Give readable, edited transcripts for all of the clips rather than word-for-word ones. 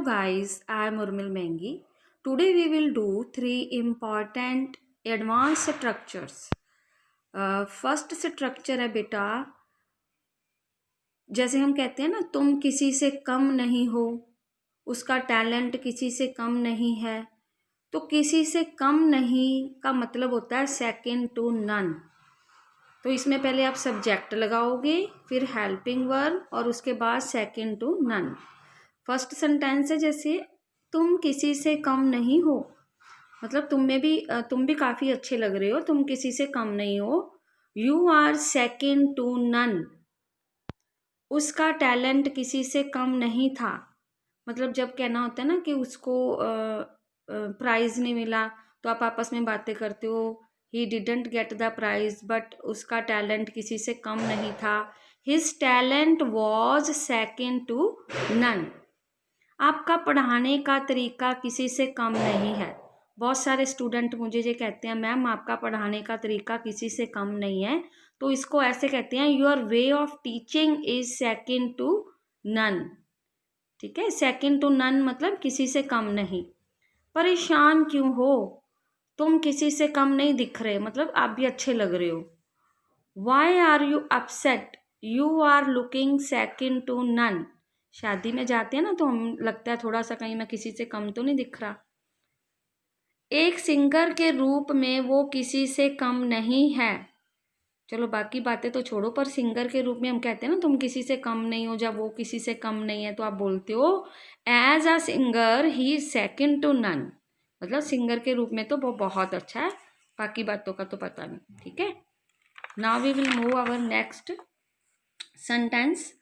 guys, I am Urmil Mengi. Today we will do three important advanced structures. First structure है बेटा, जैसे हम कहते हैं ना, तुम किसी से कम नहीं हो, उसका टैलेंट किसी से कम नहीं है। तो किसी से कम नहीं का मतलब होता है सेकंड टू नन। तो इसमें पहले आप सब्जेक्ट लगाओगे, फिर हेल्पिंग वर्ब और उसके बाद second to none. First sentence है जैसे तुम किसी से कम नहीं हो, मतलब तुम भी काफ़ी अच्छे लग रहे हो, तुम किसी से कम नहीं हो। You are second to none. उसका टैलेंट किसी से कम नहीं था, मतलब जब कहना होता है ना कि उसको प्राइज़ नहीं मिला, तो आप आपस में बातें करते हो, he didn't get the prize, but उसका टैलेंट किसी से कम नहीं था। His talent was second to none. आपका पढ़ाने का तरीका किसी से कम नहीं है। बहुत सारे स्टूडेंट मुझे ये कहते हैं, मैम आपका पढ़ाने का तरीका किसी से कम नहीं है, तो इसको ऐसे कहते हैं, your way of teaching is second to none. ठीक है, सेकंड टू नन मतलब किसी से कम नहीं। परेशान क्यों हो, तुम किसी से कम नहीं दिख रहे, मतलब आप भी अच्छे लग रहे हो। Why are you upset, you are looking second to none. शादी में जाते हैं ना, तो हम लगता है थोड़ा सा कहीं मैं किसी से कम तो नहीं दिख रहा। एक सिंगर के रूप में वो किसी से कम नहीं है। चलो बाकी बातें तो छोड़ो, पर सिंगर के रूप में हम कहते हैं ना तुम किसी से कम नहीं हो, जब वो किसी से कम नहीं है तो आप बोलते हो as a singer he is second to none, मतलब सिंगर के रूप में तो वो बहुत अच्छा है, बाकी बातों का तो पता नहीं। ठीक है, now we will move our next sentence.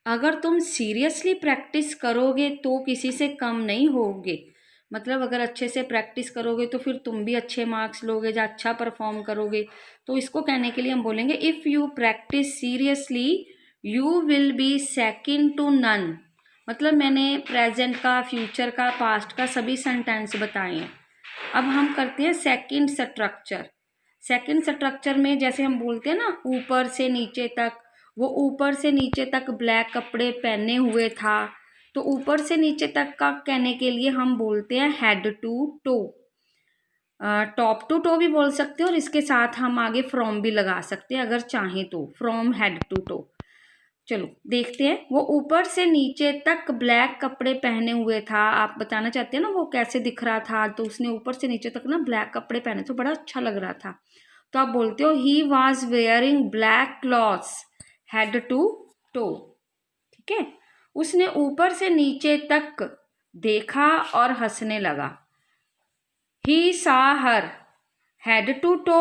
अगर तुम सीरियसली प्रैक्टिस करोगे तो किसी से कम नहीं होगे, मतलब अगर अच्छे से प्रैक्टिस करोगे तो फिर तुम भी अच्छे मार्क्स लोगे या अच्छा परफॉर्म करोगे। तो इसको कहने के लिए हम बोलेंगे if you practice seriously you will be second to none. मतलब मैंने प्रेजेंट का, फ्यूचर का, पास्ट का सभी सेंटेंस बताए हैं। अब हम करते हैं सेकंड स्ट्रक्चर। सेकंड स्ट्रक्चर में जैसे हम बोलते हैं ना ऊपर से नीचे तक, वो ऊपर से नीचे तक ब्लैक कपड़े पहने हुए था, तो ऊपर से नीचे तक का कहने के लिए हम बोलते हैं head to toe. Top to toe भी बोल सकते हो, और इसके साथ हम आगे फ्रॉम भी लगा सकते हैं अगर चाहें तो, फ्रॉम हेड टू टो। चलो देखते हैं, वो ऊपर से नीचे तक ब्लैक कपड़े पहने हुए था। आप बताना चाहते हैं ना वो कैसे दिख रहा था, तो उसने ऊपर से नीचे तक ना ब्लैक कपड़े पहने, तो बड़ा अच्छा लग रहा था। तो आप बोलते हो he was wearing black clothes head to toe. ठीक है, उसने ऊपर से नीचे तक देखा और हंसने लगा। He saw her head to toe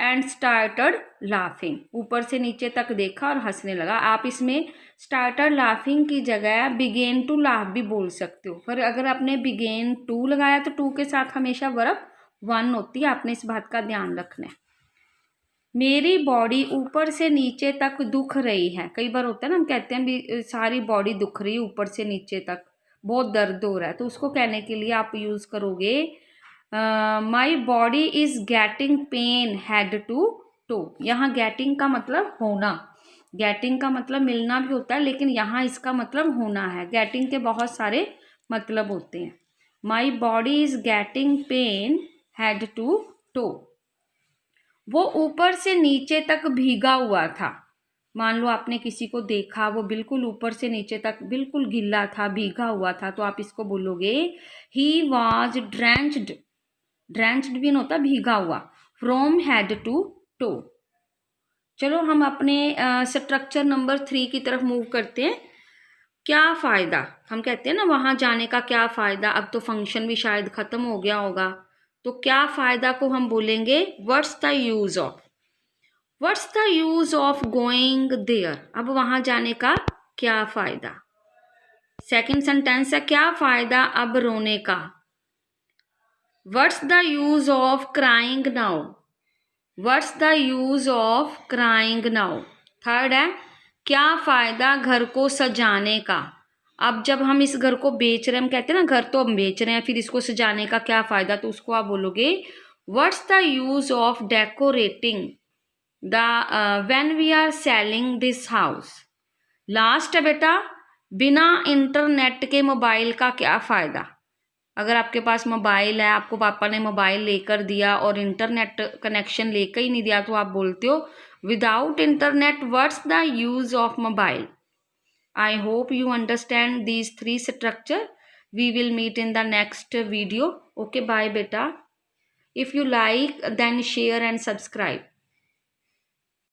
and started laughing. ऊपर से नीचे तक देखा और हंसने लगा। आप इसमें स्टार्टेड लाफिंग की जगह बिगेन टू लाफ भी बोल सकते हो, पर अगर आपने बिगेन टू लगाया तो टू के साथ हमेशा वर्ब वन होती है, आपने इस बात का ध्यान रखना है। मेरी बॉडी ऊपर से नीचे तक दुख रही है। कई बार होता है ना, हम कहते हैं भी सारी बॉडी दुख रही है ऊपर से नीचे तक, बहुत दर्द हो रहा है, तो उसको कहने के लिए आप यूज़ करोगे my body is getting pain head to toe. यहाँ गेटिंग का मतलब होना, गेटिंग का मतलब मिलना भी होता है, लेकिन यहाँ इसका मतलब होना है। गेटिंग के बहुत सारे मतलब होते हैं। My body is getting pain head to toe. वो ऊपर से नीचे तक भीगा हुआ था। मान लो आपने किसी को देखा, वो बिल्कुल ऊपर से नीचे तक बिल्कुल गीला था, भीगा हुआ था, तो आप इसको बोलोगे ही वॉज ड्रेंच्ड। ड्रेंच्ड भी होता भीगा हुआ, फ्रॉम हेड टू टो। चलो हम अपने स्ट्रक्चर नंबर 3 की तरफ मूव करते हैं। क्या फ़ायदा, हम कहते हैं ना वहाँ जाने का क्या फ़ायदा। अब तो फंक्शन भी शायद ख़त्म हो गया होगा, तो क्या फ़ायदा को हम बोलेंगे what's the use of. What's the use of going there. अब वहाँ जाने का क्या फ़ायदा। सेकंड सेंटेंस है क्या फ़ायदा अब रोने का। What's the use of crying now. What's the use of crying now. Third है क्या फ़ायदा घर को सजाने का। अब जब हम इस घर को बेच रहे हैं, हम कहते हैं ना घर तो हम बेच रहे हैं, फिर इसको सजाने का क्या फ़ायदा, तो उसको आप बोलोगे what's the use of decorating the when we are selling this house. Last है बेटा बिना इंटरनेट के मोबाइल का क्या फ़ायदा। अगर आपके पास मोबाइल है, आपको पापा ने मोबाइल लेकर दिया और इंटरनेट कनेक्शन लेकर ही नहीं दिया, तो आप बोलते हो without internet what's the use of mobile. I hope you understand these three structure. We will meet in the next video. Okay, bye beta. If you like, then share and subscribe.